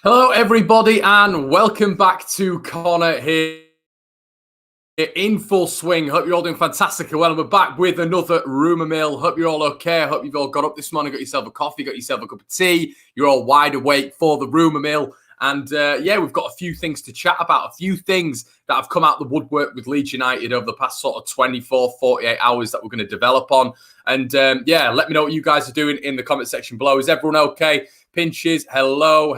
Hello, everybody, and welcome back to Connor here in full swing. Hope you're all doing fantastic. Well, we're back with another Rumour Mill. Hope you're all okay. Hope you've all got up this morning, got yourself a coffee, got yourself a cup of tea. You're all wide awake for the Rumour Mill. And yeah, we've got a few things to chat about, a few things that have come out the woodwork with Leeds United over the past sort of 24, 48 hours that we're going to develop on. And yeah, let me know what you guys are doing in the comment section below. Is everyone okay? Pinches, hello.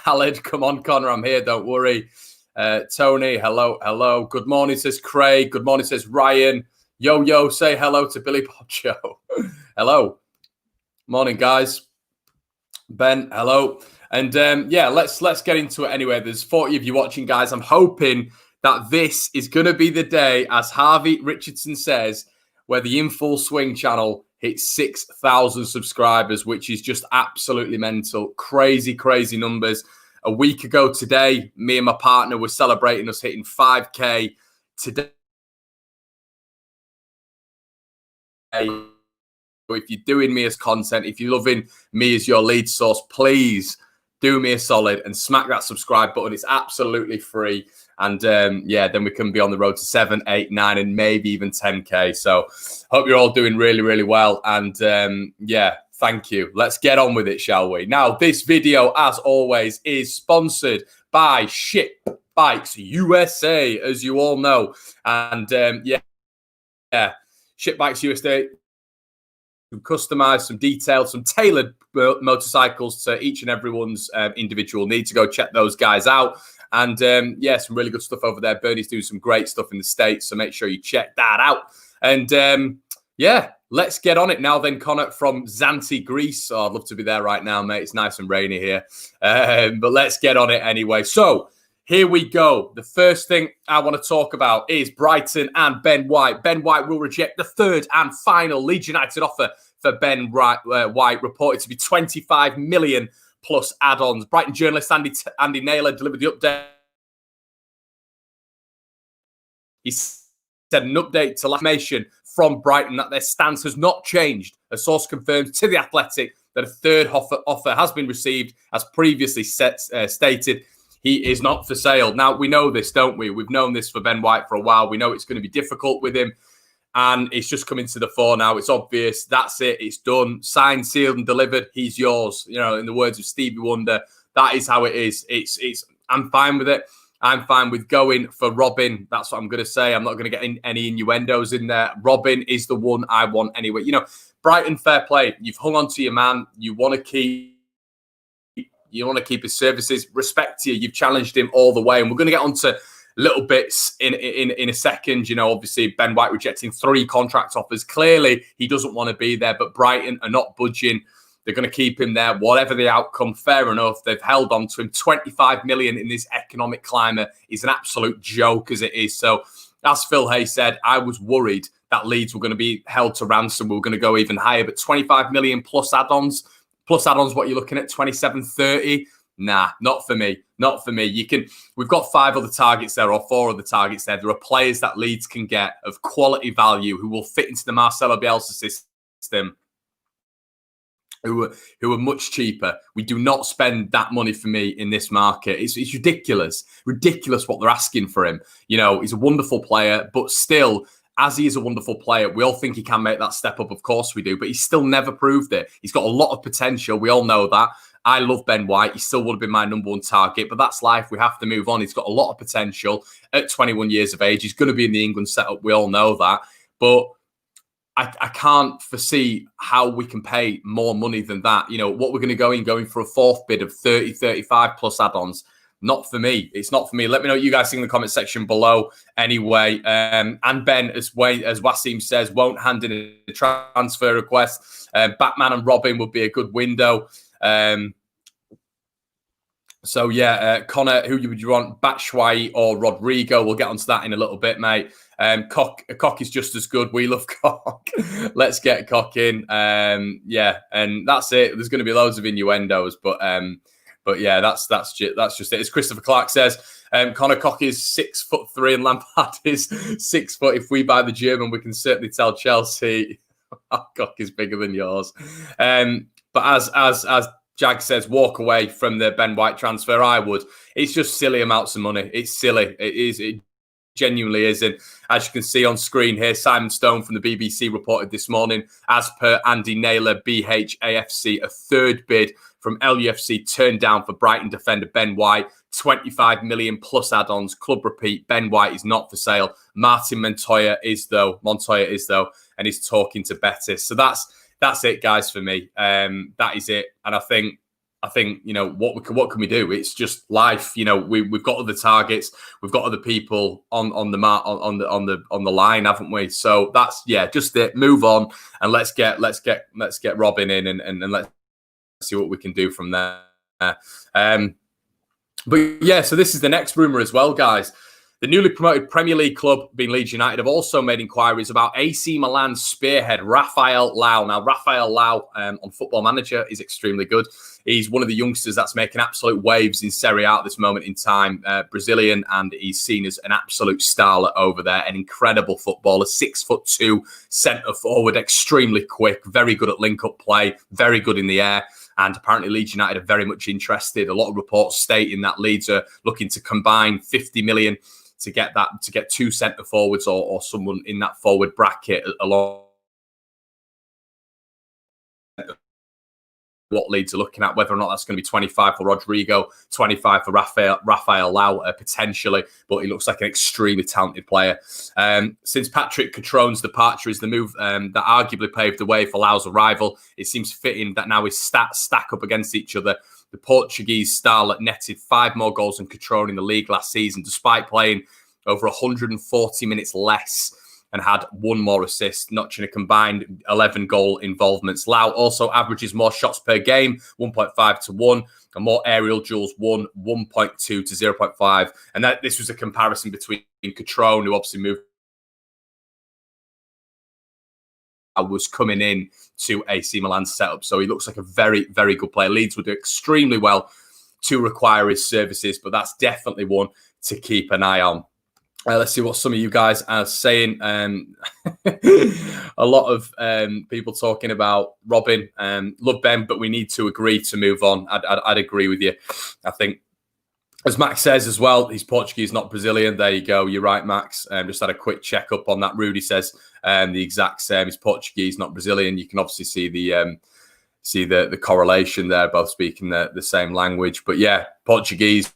Aled, come on, Connor, I'm here, don't worry. Tony, hello. Good morning, says Craig. Good morning, says Ryan. Yo, say hello to Billy Pocho. Hello. Morning, guys. Ben, hello. And yeah, let's get into it anyway. There's 40 of you watching, guys. I'm hoping that this is going to be the day, as Harvey Richardson says, where the In Full Swing channel hits 6,000 subscribers, which is just absolutely mental. Crazy numbers. A week ago today, me and my partner were celebrating us hitting 5K. Today, if you're doing me as content, if you're loving me as your lead source, please do me a solid and smack that subscribe button. It's absolutely free. And yeah, then we can be on the road to 7, 8, 9, and maybe even 10K. So hope you're all doing really well. And yeah, thank you. Let's get on with it, shall we? Now, this video, as always, is sponsored by Ship Bikes USA, as you all know. And yeah, Ship Bikes USA, some customized, some detailed, some tailored motorcycles to each and everyone's individual need. To go check those guys out. And yeah, some really good stuff over there. Bernie's doing some great stuff in the States, so make sure you check that out. And yeah, let's get on it now then, Connor, from Zante, Greece. Oh, I'd love to be there right now, mate. It's nice and rainy here. But let's get on it anyway. So here we go. The first thing I want to talk about is Brighton and Ben White. Ben White will reject the third and final Leeds United offer for Ben White, reported to be 25 million plus add-ons. Brighton journalist Andy Naylor delivered the update. He said an update to information from Brighton that their stance has not changed. A source confirmed to The Athletic that a third offer has been received, as previously stated. He is not for sale. Now, we know this, don't we? We've known this for Ben White for a while. We know it's going to be difficult with him. And it's just coming to the fore now. It's obvious. That's it. It's done. Signed, sealed, and delivered. He's yours. You know, in the words of Stevie Wonder, that is how it is. I'm fine with it. I'm fine with going for Robin. That's what I'm going to say. I'm not going to get any innuendos in there. Robin is the one I want anyway. You know, Brighton, fair play. You've hung on to your man. You want to keep his services. Respect to you. You've challenged him all the way. And we're going to get on to little bits in a second. You know, obviously Ben White rejecting 3 contract offers. Clearly he doesn't want to be there, but Brighton are not budging. They're going to keep him there, whatever the outcome. Fair enough. They've held on to him. 25 million in this economic climate is an absolute joke as it is. So as Phil Hay said, I was worried that Leeds were going to be held to ransom. We were going to go even higher, but 25 million plus add-ons, what you're looking at, 27, 30. Nah, not for me. Not for me. We've got 5 other targets there, or 4 other targets there. There are players that Leeds can get of quality value who will fit into the Marcelo Bielsa system, who are much cheaper. We do not spend that money for me in this market. It's ridiculous what they're asking for him. You know, he's a wonderful player, but still, as he is a wonderful player, we all think he can make that step up. Of course we do, but he's still never proved it. He's got a lot of potential. We all know that. I love Ben White. He still would have been my number 1 target, but that's life. We have to move on. He's got a lot of potential at 21 years of age. He's going to be in the England setup. We all know that. But I can't foresee how we can pay more money than that. You know, what we're going to going for a 4th bid of 30, 35 plus add-ons. Not for me. It's not for me. Let me know what you guys think in the comment section below. Anyway, and Ben, as Wasim says, won't hand in a transfer request. Batman and Robin would be a good window. So yeah, Connor, who would you want, Batshuayi or Rodrigo? We'll get onto that in a little bit, mate. Cock is just as good. We love Cock. Let's get Cock in. Yeah, and that's it. There's going to be loads of innuendos, but yeah, that's just it. As Christopher Clark says, Connor Cock is 6'3" and Lampard is 6 foot. If we buy the German, we can certainly tell Chelsea our Cock is bigger than yours. But as Jag says, walk away from the Ben White transfer. I would. It's just silly amounts of money. It's silly. It is. It genuinely is. And as you can see on screen here, Simon Stone from the BBC reported this morning, as per Andy Naylor, BHAFC, a third bid from LUFC turned down for Brighton defender Ben White. 25 million plus add-ons. Club repeat, Ben White is not for sale. Martin Montoya is though, and he's talking to Betis. So that's it, guys, for me. That is it. And I think what can we do? It's just life. We've got other targets, we've got other people on the line, haven't we? So that's just it. Move on and let's get Robin in and let's see what we can do from there. But yeah, so this is the next rumour as well, guys. The newly promoted Premier League club, being Leeds United, have also made inquiries about AC Milan's spearhead, Rafael Leão. Now, Rafael Leão on Football Manager is extremely good. He's one of the youngsters that's making absolute waves in Serie A at this moment in time. Brazilian, and he's seen as an absolute starlet over there. An incredible footballer, 6'2", centre forward, extremely quick, very good at link-up play, very good in the air. And apparently Leeds United are very much interested. A lot of reports stating that Leeds are looking to combine 50 million to get two centre forwards or someone in that forward bracket along what Leeds are looking at, whether or not that's going to be 25 for Rodrigo, 25 for Rafael Leão, potentially, but he looks like an extremely talented player. Since Patrick Catrone's departure is the move that arguably paved the way for Leão's arrival, it seems fitting that now his stats stack up against each other. The Portuguese starlet netted 5 more goals than Catrone in the league last season, despite playing over 140 minutes less, and had 1 more assist, notching a combined 11 goal involvements. Leão also averages more shots per game, 1.5 to 1, and more aerial duels, 1.2 to 0.5. And this was a comparison between Catrone, who obviously moved, was coming in to AC Milan's setup. So he looks like a very, very good player. Leeds would do extremely well to require his services, but that's definitely one to keep an eye on. Let's see what some of you guys are saying. A lot of people talking about Robin. Love Ben, but we need to agree to move on. I'd agree with you. I think, as Max says as well, he's Portuguese, not Brazilian. There you go. You're right, Max. Just had a quick check up on that. Rudy says the exact same. He's Portuguese, not Brazilian. You can obviously see the correlation there, both speaking the same language. But yeah, Portuguese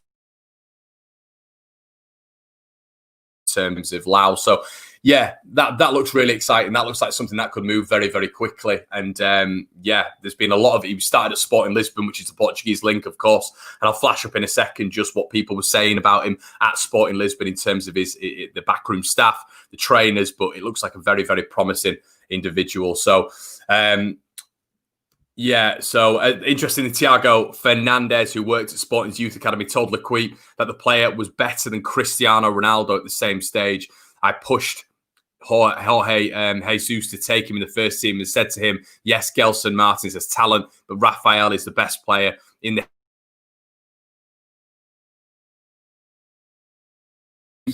terms of Leão. So yeah, that looks really exciting. That looks like something that could move very, very quickly. And there's been a lot of, he started at Sporting Lisbon, which is the Portuguese link, of course. And I'll flash up in a second just what people were saying about him at Sporting Lisbon in terms of the backroom staff, the trainers, but it looks like a very, very promising individual. So interesting. Thiago Fernandez, who worked at Sporting's youth academy, told L'Equipe that the player was better than Cristiano Ronaldo at the same stage. I pushed Jorge Jesus to take him in the first team and said to him, yes, Gelson Martins has talent, but Rafael is the best player in the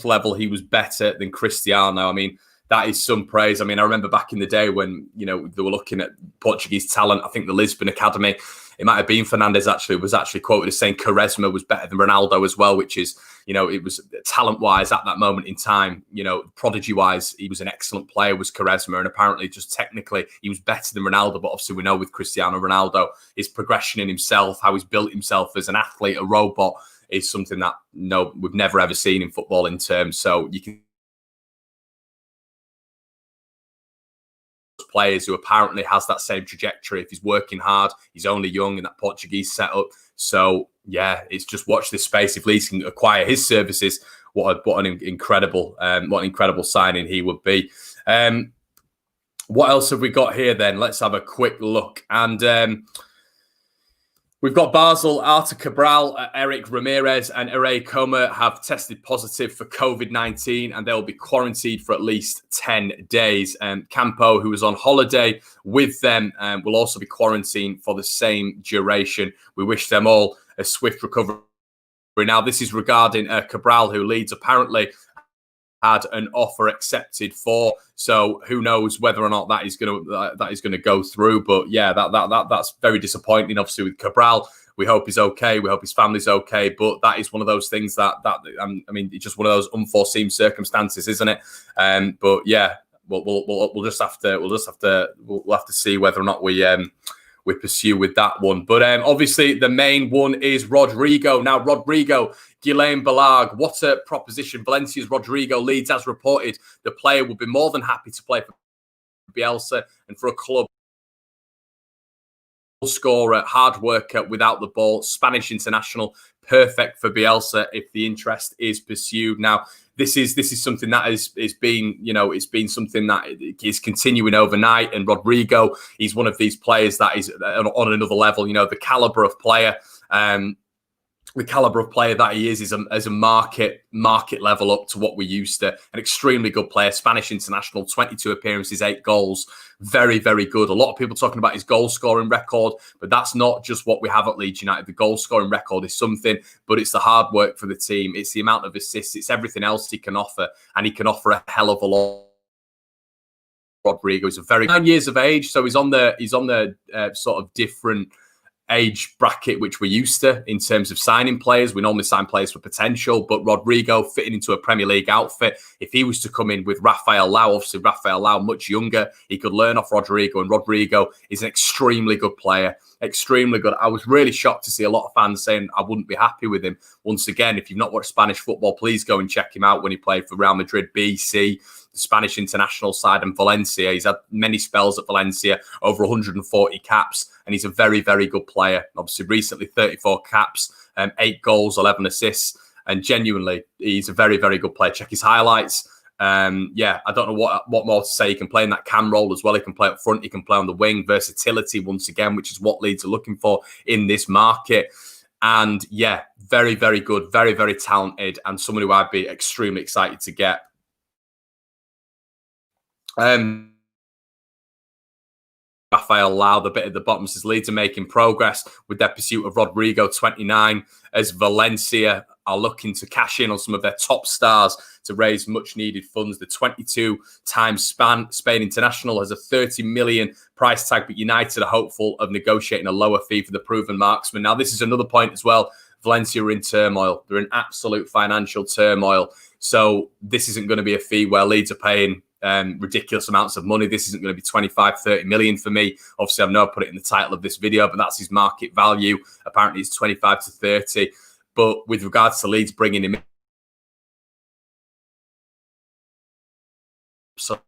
level. He was better than Cristiano. I mean, that is some praise. I mean, I remember back in the day when, they were looking at Portuguese talent. I think the Lisbon Academy, it might have been Fernandez was actually quoted as saying Quaresma was better than Ronaldo as well, which is, it was talent-wise at that moment in time, prodigy-wise, he was an excellent player, was Quaresma, and apparently just technically he was better than Ronaldo. But obviously we know with Cristiano Ronaldo, his progression in himself, how he's built himself as an athlete, a robot, is something that we've never ever seen in football in terms. So you can players who apparently has that same trajectory. If he's working hard, he's only young in that Portuguese setup. So yeah, it's just watch this space. If Leeds can acquire his services, what an incredible signing he would be. What else have we got here then? Let's have a quick look. And we've got Basel, Artur Cabral, Eric Ramirez, and Ere Coma have tested positive for COVID-19, and they'll be quarantined for at least 10 days. Campo, who was on holiday with them, will also be quarantined for the same duration. We wish them all a swift recovery. Now, this is regarding Cabral, who Leeds apparently had an offer accepted for. So who knows whether or not that is going to go through. But yeah, that's very disappointing. Obviously with Cabral, we hope he's okay. We hope his family's okay. But that is one of those things that I mean, it's just one of those unforeseen circumstances, isn't it? But yeah, we'll have to see whether or not we pursue with that one. But obviously the main one is Rodrigo. Now, Rodrigo, Guillaume Balag, what a proposition. Valencia's Rodrigo. Leeds has reported the player will be more than happy to play for Bielsa and for a club scorer, hard worker without the ball, Spanish international, perfect for Bielsa if the interest is pursued. Now, this is something that is been, it's been something that is continuing overnight. And Rodrigo, he's one of these players that is on another level. The caliber of player, that he is a market level up to what we used to. An extremely good player, Spanish international, 22 appearances, 8 goals. Very, very good. A lot of people talking about his goal scoring record, but that's not just what we have at Leeds United. The goal scoring record is something, but it's the hard work for the team. It's the amount of assists. It's everything else he can offer, and he can offer a hell of a lot. Rodrigo is a very 9 years of age, so he's on the sort of different age bracket which we're used to in terms of signing players. We normally sign players for potential, but Rodrigo fitting into a Premier League outfit, if he was to come in with Rafael Lau, obviously Rafael Lau much younger, he could learn off Rodrigo, and Rodrigo is an extremely good player. Extremely good. I was really shocked to see a lot of fans saying I wouldn't be happy with him. Once again, if you've not watched Spanish football, please go and check him out when he played for Real Madrid, BC, the Spanish international side, and Valencia. He's had many spells at Valencia, over 140 caps, and he's a very, very good player. Obviously, recently 34 caps, 8 goals, 11 assists, and genuinely, he's a very, very good player. Check his highlights. I don't know what more to say. He can play in that cam role as well. He can play up front. He can play on the wing. Versatility, once again, which is what Leeds are looking for in this market. And yeah, very, very good, very, very talented, and someone who I'd be extremely excited to get. Rafael Lau, the bit at the bottom, says Leeds are making progress with their pursuit of Rodrigo, 29, as Valencia are looking to cash in on some of their top stars to raise much needed funds. The 22-time Spain international has a 30 million price tag, but United are hopeful of negotiating a lower fee for the proven marksman. Now, this is another point as well. Valencia are in turmoil. They're in absolute financial turmoil. So this isn't going to be a fee where Leeds are paying ridiculous amounts of money. This isn't going to be 25, 30 million for me. Obviously, I've not put it in the title of this video, but that's his market value. Apparently, it's 25 to 30. But with regards to Leeds bringing him in, so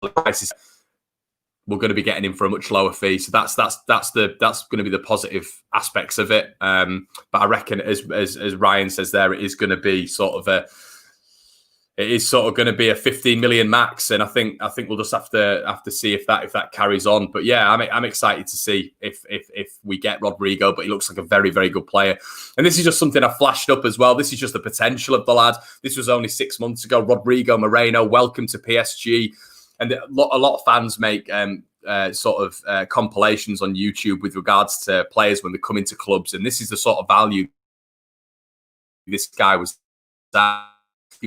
the prices, we're going to be getting him for a much lower fee. So that's going to be the positive aspects of it. But I reckon, as Ryan says there, it is going to be sort of going to be a 15 million max, and I think we'll just have to see if that carries on. But yeah, I'm excited to see if we get Rodrigo. But he looks like a very, very good player, and this is just something I flashed up as well. This is just the potential of the lad. This was only 6 months ago. Rodrigo Moreno, welcome to PSG, and a lot of fans make compilations on YouTube with regards to players when they come into clubs, and this is the sort of value this guy was at.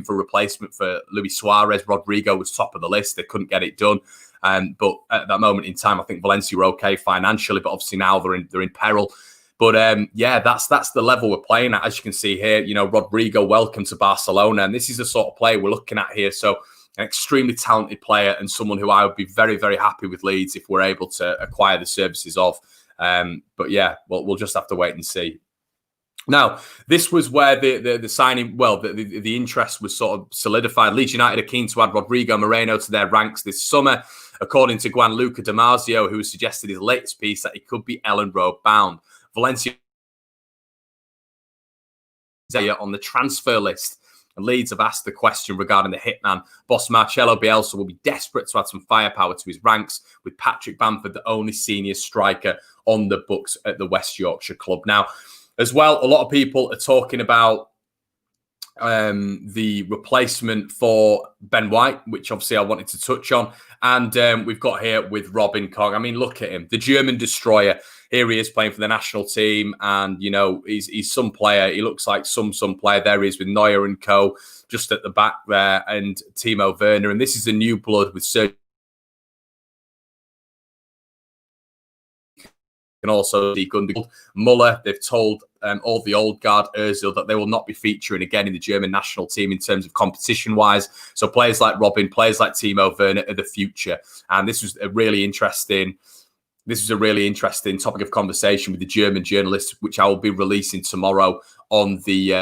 For replacement for Luis Suarez. Rodrigo was top of the list. They couldn't get it done. But at that moment in time, I think Valencia were okay financially, but obviously now they're in peril. But that's the level we're playing at. As you can see here, Rodrigo, welcome to Barcelona. And this is the sort of player we're looking at here. So an extremely talented player and someone who I would be very, very happy with Leeds if we're able to acquire the services of. But yeah, we'll just have to wait and see. Now, this was where the signing, the interest was sort of solidified. Leeds United are keen to add Rodrigo Moreno to their ranks this summer, according to Gianluca Damasio, who has suggested his latest piece that he could be Ellen Road bound. Valencia on the transfer list. And Leeds have asked the question regarding the hitman. Boss Marcelo Bielsa will be desperate to add some firepower to his ranks, with Patrick Bamford the only senior striker on the books at the West Yorkshire club. Now, as well, a lot of people are talking about the replacement for Ben White, which obviously I wanted to touch on. And we've got here with Robin Kong. I mean, look at him, the German destroyer. here he is playing for the national team, and you know he's some player. He looks like some player. There he is with Neuer and co. just at the back there, and Timo Werner, and this is the new blood with Sergio. And also the Gundogan, Muller. They've told all the old guard, Ozil, that they will not be featuring again in the German national team in terms of competition-wise. So players like Robin, players like Timo Werner are the future. And this was a really interesting topic of conversation with the German journalist, which I will be releasing tomorrow on the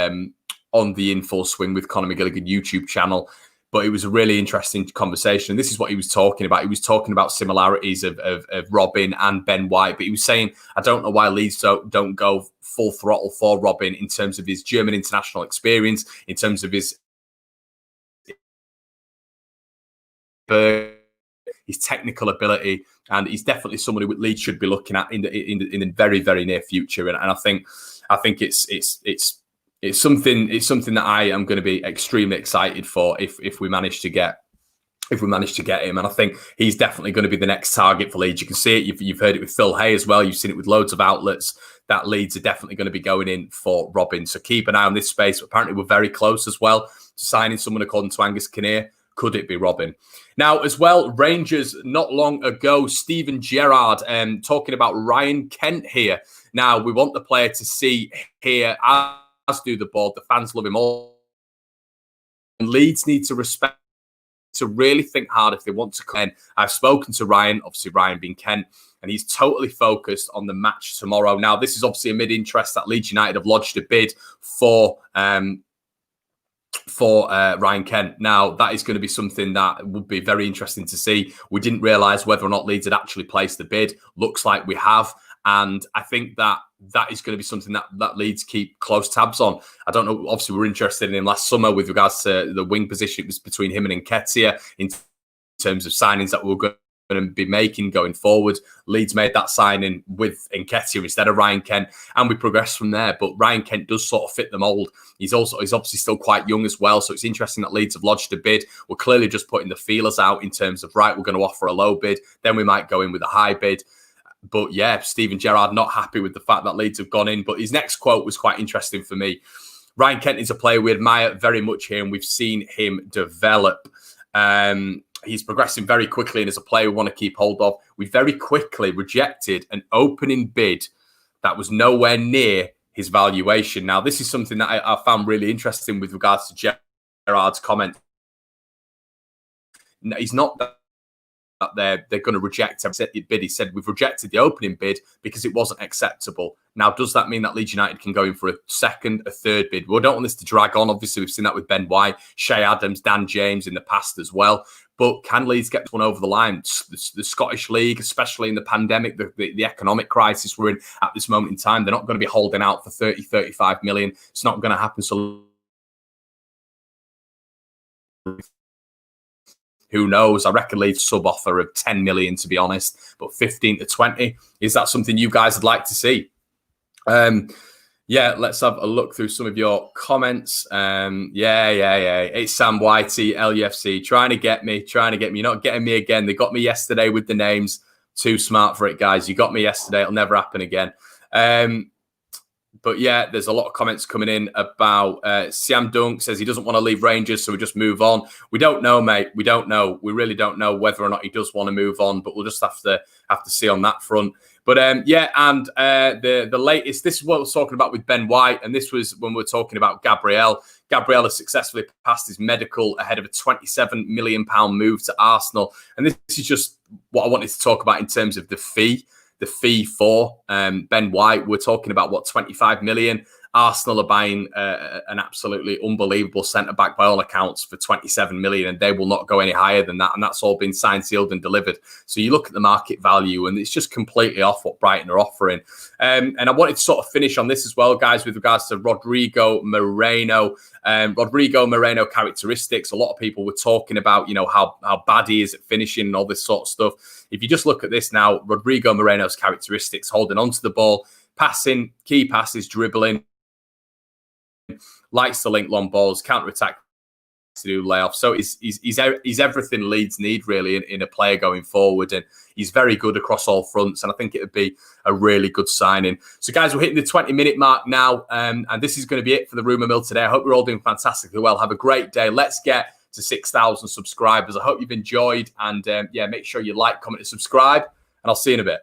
In Full Swing with Conor McGilligan YouTube channel. But it was a really interesting conversation. And this is what he was talking about. He was talking about similarities of Robin and Ben White. But he was saying, I don't know why Leeds don't go full throttle for Robin in terms of his German international experience, in terms of his technical ability. And he's definitely somebody who Leeds should be looking at in the very, very near future. And I think it's something that I am going to be extremely excited for if we manage to get him. And I think he's definitely going to be the next target for Leeds. You can see it. You've heard it with Phil Hay as well. You've seen it with loads of outlets that Leeds are definitely going to be going in for Robin. So keep an eye on this space. Apparently we're very close as well to signing someone according to Angus Kinnear. Could it be Robin? Now, as well, Rangers not long ago, Steven Gerrard talking about Ryan Kent here. Now, we want the player to see here, as do the board. The fans love him all. And Leeds need to respect, to really think hard if they want to come in. I've spoken to Ryan, obviously Ryan being Kent, and he's totally focused on the match tomorrow. Now, this is obviously amid interest that Leeds United have lodged a bid for Ryan Kent. Now, that is going to be something that would be very interesting to see. We didn't realise whether or not Leeds had actually placed the bid. Looks like we have. And I think that is going to be something that Leeds keep close tabs on. I don't know. Obviously, we were interested in him last summer with regards to the wing position. It was between him and Nketiah in terms of signings that we were going to be making going forward. Leeds made that signing with Nketiah instead of Ryan Kent, and we progressed from there. But Ryan Kent does sort of fit the mould. He's obviously still quite young as well, so it's interesting that Leeds have lodged a bid. We're clearly just putting the feelers out in terms of, right, we're going to offer a low bid, then we might go in with a high bid. But yeah, Steven Gerrard not happy with the fact that Leeds have gone in. But his next quote was quite interesting for me. Ryan Kent is a player we admire very much here, and we've seen him develop. He's progressing very quickly, and as a player we want to keep hold of. We very quickly rejected an opening bid that was nowhere near his valuation. Now, this is something that I found really interesting with regards to Gerrard's comment. He's not that they're going to reject every bid. He said, we've rejected the opening bid because it wasn't acceptable. Now, does that mean that Leeds United can go in for a second, a third bid? We don't want this to drag on. Obviously, we've seen that with Ben White, Shay Adams, Dan James in the past as well. But can Leeds get one over the line? The Scottish League, especially in the pandemic, the economic crisis we're in at this moment in time, they're not going to be holding out for 30, 35 million. It's not going to happen. So who knows? I reckon Leeds sub-offer of 10 million, to be honest, but 15 to 20. Is that something you guys would like to see? Yeah, let's have a look through some of your comments. Yeah. It's Sam Whitey, LUFC, trying to get me. You're not getting me again. They got me yesterday with the names. Too smart for it, guys. You got me yesterday. It'll never happen again. But yeah, there's a lot of comments coming in about Siam Dunk says he doesn't want to leave Rangers, so we just move on. We don't know, mate. We don't know. We really don't know whether or not he does want to move on, but we'll just have to see on that front. But yeah, and the latest, this is what I was talking about with Ben White, and this was when we were talking about Gabriel. Gabriel has successfully passed his medical ahead of a £27 million move to Arsenal. And this is just what I wanted to talk about in terms of the fee. The fee for Ben White, we're talking about, what, 25 million? Arsenal are buying an absolutely unbelievable centre-back by all accounts for 27 million, and they will not go any higher than that. And that's all been signed, sealed and delivered. So you look at the market value and it's just completely off what Brighton are offering. And I wanted to sort of finish on this as well, guys, with regards to Rodrigo Moreno. Rodrigo Moreno characteristics. A lot of people were talking about, you know, how bad he is at finishing and all this sort of stuff. If you just look at this now, Rodrigo Moreno's characteristics: holding onto the ball, passing, key passes, dribbling, likes to link long balls, counter-attack to do layoffs. So he's everything Leeds need really in a player going forward, and he's very good across all fronts. And I think it would be a really good signing. So guys, we're hitting the 20-minute mark now, and this is going to be it for the Rumour Mill today. I hope we're all doing fantastically well. Have a great day. Let's get to 6,000 subscribers. I hope you've enjoyed, and yeah, make sure you like, comment, and subscribe. And I'll see you in a bit.